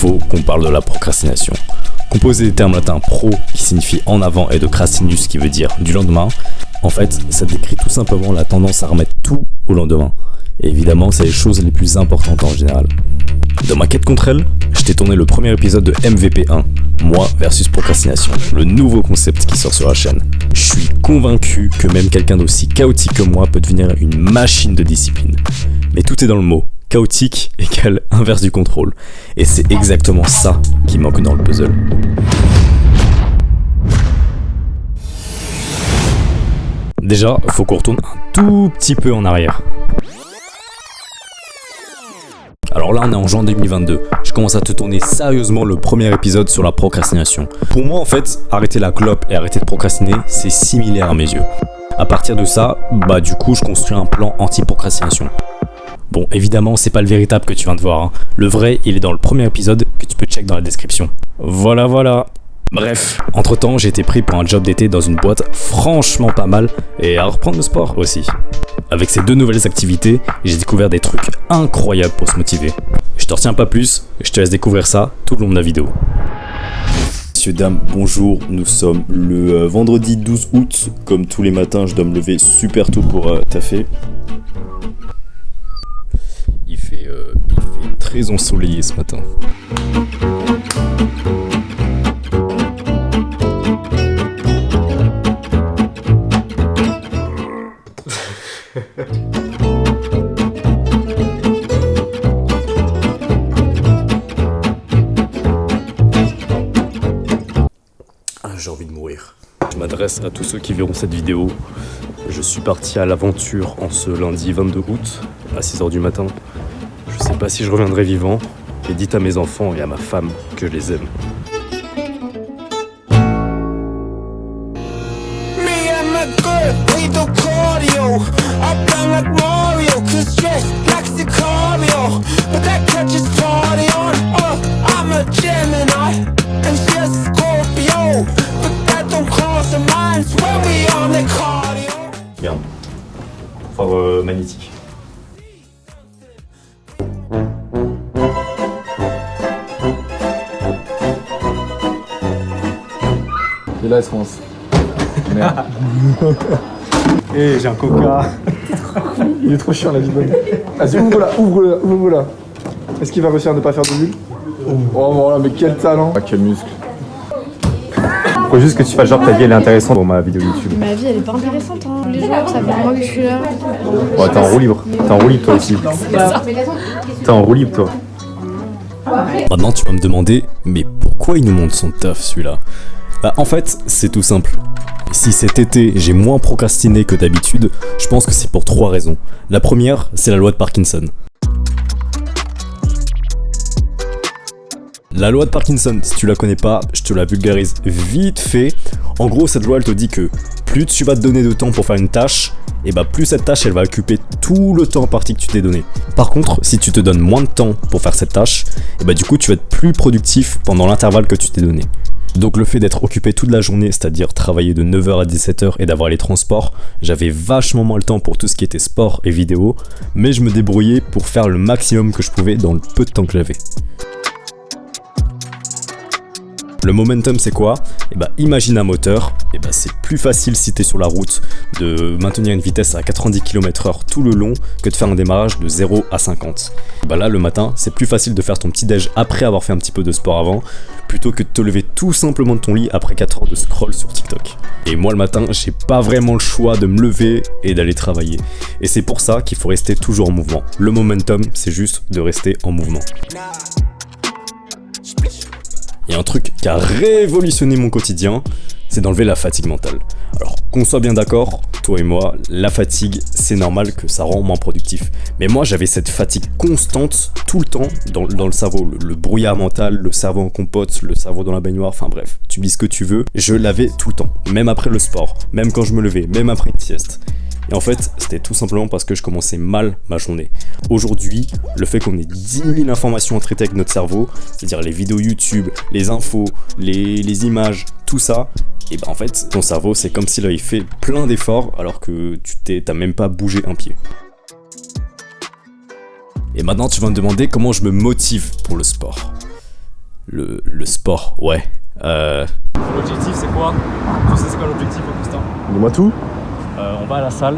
faut qu'on parle de la procrastination. Composé des termes latins pro qui signifie en avant et de crastinus qui veut dire du lendemain, en fait ça décrit tout simplement la tendance à remettre tout au lendemain. Et évidemment c'est les choses les plus importantes en général. Dans ma quête contre elle, je t'ai tourné le premier épisode de MVP1, moi versus procrastination, le nouveau concept qui sort sur la chaîne. Je suis convaincu que même quelqu'un d'aussi chaotique que moi peut devenir une machine de discipline. Mais tout est dans le mot. Chaotique égale inverse du contrôle. Et c'est exactement ça qui manque dans le puzzle. Déjà, faut qu'on retourne un tout petit peu en arrière. Alors là, on est en juin 2022. Je commence à te tourner sérieusement le premier épisode sur la procrastination. Pour moi, en fait, arrêter la clope et arrêter de procrastiner, c'est similaire à mes yeux. À partir de ça, du coup, je construis un plan anti-procrastination. Bon, évidemment, c'est pas le véritable que tu viens de voir, hein. Le vrai, il est dans le premier épisode que tu peux check dans la description. Voilà. Bref, entre-temps, j'ai été pris pour un job d'été dans une boîte franchement pas mal et à reprendre le sport aussi. Avec ces deux nouvelles activités, j'ai découvert des trucs incroyables pour se motiver. Je te retiens pas plus, je te laisse découvrir ça tout le long de la vidéo. Messieurs, dames, bonjour, nous sommes le vendredi 12 août. Comme tous les matins, je dois me lever super tôt pour taffer. Il fait très ensoleillé ce matin. J'ai envie de mourir. Je m'adresse à tous ceux qui verront cette vidéo. Je suis parti à l'aventure en ce lundi 22 août à 6h du matin. Je sais pas si je reviendrai vivant. Et dites à mes enfants et à ma femme que je les aime. Regarde, fort magnétique. Et là, il se commence. Merde. Hey, j'ai un coca. Il est trop chiant la vie bonne. Vas-y, ouvre-la. Est-ce qu'il va réussir à ne pas faire de bulle? Oh voilà, mais quel talent. Ah, quel muscle. Faut juste que tu fasses genre ta vie elle est intéressante pour ma vidéo YouTube. Ma vie elle est pas intéressante hein. Tous les jours ça fait moi que je suis là. Ouais, t'es en roue libre. T'es en roue libre toi aussi. T'es en roue libre toi. Maintenant tu vas me demander, mais pourquoi il nous montre son taf celui-là? En fait, c'est tout simple. Si cet été j'ai moins procrastiné que d'habitude, je pense que c'est pour 3 raisons. La première, c'est la loi de Parkinson. La loi de Parkinson, si tu la connais pas, je te la vulgarise vite fait. En gros, cette loi elle te dit que plus tu vas te donner de temps pour faire une tâche, et plus cette tâche elle va occuper tout le temps imparti que tu t'es donné. Par contre, si tu te donnes moins de temps pour faire cette tâche, du coup tu vas être plus productif pendant l'intervalle que tu t'es donné. Donc le fait d'être occupé toute la journée, c'est-à-dire travailler de 9h à 17h et d'avoir les transports, j'avais vachement moins le temps pour tout ce qui était sport et vidéo, mais je me débrouillais pour faire le maximum que je pouvais dans le peu de temps que j'avais. Le momentum c'est quoi? Imagine un moteur, c'est plus facile si t'es sur la route de maintenir une vitesse à 90 km/h tout le long que de faire un démarrage de 0 à 50. Là le matin c'est plus facile de faire ton petit déj après avoir fait un petit peu de sport avant, plutôt que de te lever tout simplement de ton lit après 4 heures de scroll sur TikTok. Et moi le matin j'ai pas vraiment le choix de me lever et d'aller travailler. Et c'est pour ça qu'il faut rester toujours en mouvement. Le momentum c'est juste de rester en mouvement. Il y a un truc qui a révolutionné mon quotidien, c'est d'enlever la fatigue mentale. Alors qu'on soit bien d'accord, toi et moi, la fatigue, c'est normal que ça rend moins productif. Mais moi j'avais cette fatigue constante tout le temps dans le cerveau, le brouillard mental, le cerveau en compote, le cerveau dans la baignoire, enfin bref, tu me dis ce que tu veux, je l'avais tout le temps, même après le sport, même quand je me levais, même après une sieste. Et en fait, c'était tout simplement parce que je commençais mal ma journée. Aujourd'hui, le fait qu'on ait 10 000 informations à traiter avec notre cerveau, c'est-à-dire les vidéos YouTube, les infos, les images, tout ça, en fait, ton cerveau, c'est comme s'il avait fait plein d'efforts alors que t'as même pas bougé un pied. Et maintenant, tu vas me demander comment je me motive pour le sport. Le sport, ouais. L'objectif c'est quoi? Tu sais c'est quoi l'objectif, Augustin? Dis-moi tout. On va à la salle,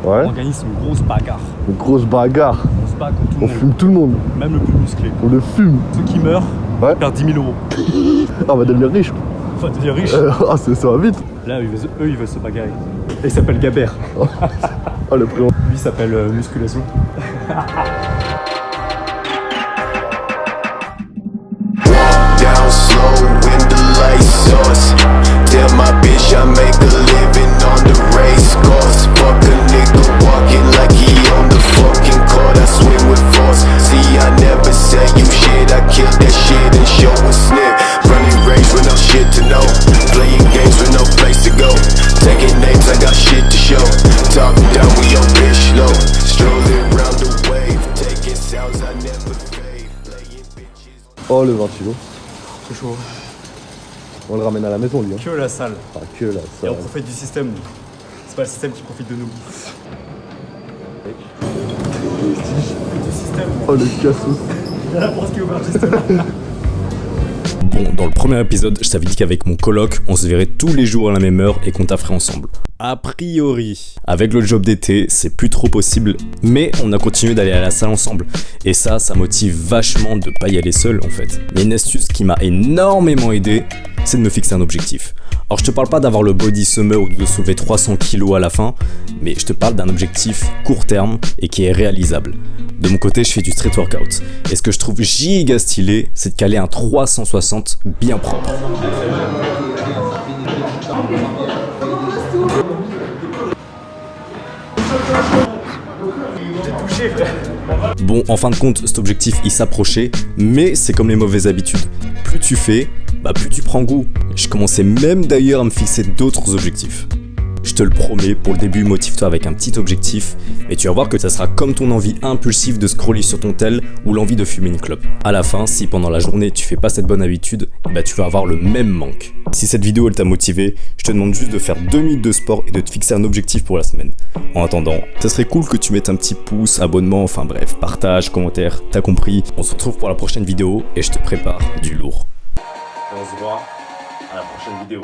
Ouais. on organise une grosse bagarre. Une grosse bagarre. On se bat contre tout le On monde, fume tout le monde. même le plus musclé. On le fume. Ceux qui meurent Ouais. perdent 10 000 euros. Ah, on va devenir riche. Faut devenir riche. Ah, ça va vite. Là, eux, ils veulent se bagarrer. Et il s'appelle Gabert. Ah, le prénom. Lui, il s'appelle Musculation. Down slow when the lights us. Tell my bitch I make a living on the race course. Fuck a nigga walking like he on the fucking court. I swing with force. See, I never say you shit. I kill that shit and show a snip. Running range with no shit to know. Playing games with no place to go. Taking names, I got shit to show. Talking down, we on bitch low. Strolling round the wave. Taking sounds I never fade. Laying bitches. Oh, le ventilo. C'est chaud. On le ramène à la maison, lui. Hein. Que la salle. Ah, que là, ça. Et on profite du système, nous. C'est pas le système qui profite de nous. Du système. Oh, le cassos. Il y a la porte qui est ouverte juste là. Bon, dans le premier épisode, je t'avais dit qu'avec mon coloc, on se verrait tous les jours à la même heure et qu'on tafferait ensemble. A priori, avec le job d'été, c'est plus trop possible, mais on a continué d'aller à la salle ensemble. Et ça motive vachement de pas y aller seul en fait. Mais une astuce qui m'a énormément aidé, c'est de me fixer un objectif. Alors je te parle pas d'avoir le body summer ou de soulever 300 kg à la fin, mais je te parle d'un objectif court terme et qui est réalisable. De mon côté, je fais du street workout. Et ce que je trouve giga stylé, c'est de caler un 360 bien propre. Bon, en fin de compte, cet objectif, il s'approchait, mais c'est comme les mauvaises habitudes. Plus tu fais, plus tu prends goût. Je commençais même d'ailleurs à me fixer d'autres objectifs. Je te le promets, pour le début, motive-toi avec un petit objectif, et tu vas voir que ça sera comme ton envie impulsive de scroller sur ton tel ou l'envie de fumer une clope. À la fin, si pendant la journée tu fais pas cette bonne habitude, tu vas avoir le même manque. Si cette vidéo elle t'a motivé, je te demande juste de faire 2 minutes de sport et de te fixer un objectif pour la semaine. En attendant, ça serait cool que tu mettes un petit pouce, abonnement, enfin bref, partage, commentaire, t'as compris. On se retrouve pour la prochaine vidéo et je te prépare du lourd. On se voit à la prochaine vidéo.